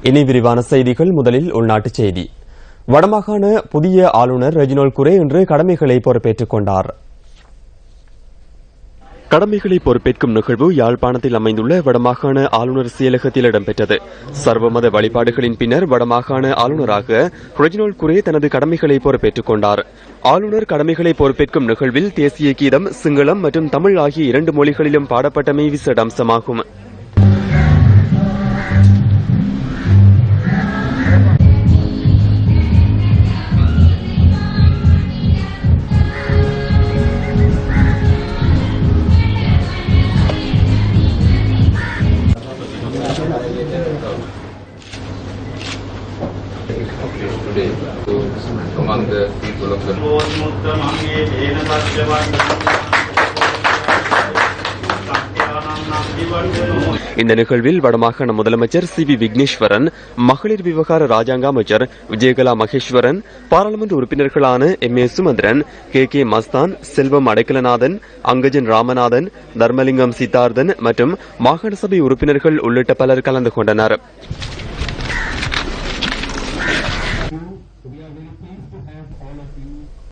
இனி விரிவான செய்திகள். முதலில் உள்நாட்டுச் செய்தி. வடமாகாண புதிய ஆளுநர் ரெஜினோல்ட் குரே இன்று கடமைகளை பொறுப்பேற்றுக் கொண்டார். கடமைகளை பொறுப்பேற்கும் நிகழ்வு யாழ்ப்பாணத்தில் அமைந்துள்ள வடமாகாண ஆளுநர் செயலகத்தில் இடம்பெற்றது. சர்வமத வழிபாடுகளின் பின்னர் வடமாகாண ஆளுநராக ரெஜினோல்ட் குரே தனது கடமைகளை பொறுப்பேற்றுக் கொண்டார். ஆளுநர் கடமைகளை பொறுப்பேற்கும் நிகழ்வில் தேசிய கீதம் சிங்களம் மற்றும் தமிழ் ஆகிய 2 மொழிகளிலும் பாடப்பட்டமை விசேட அம்சமாகும். இந்த நிகழ்வில் வடமாகாண முதலமைச்சர் சி.வி. விக்னேஸ்வரன், மகளிர் விவகார ராஜாங்க அமைச்சர் விஜயகலா மகேஸ்வரன், பாராளுமன்ற உறுப்பினர்களான M.A. சுமந்திரன், K.K. மஸ்தான், செல்வம் அடைக்கலநாதன், அங்கஜன் ராமநாதன், தர்மலிங்கம் சித்தார்த்தன் மற்றும் மாகாண சபை உறுப்பினர்கள் உள்ளிட்ட பலர் கலந்து கொண்டனர்.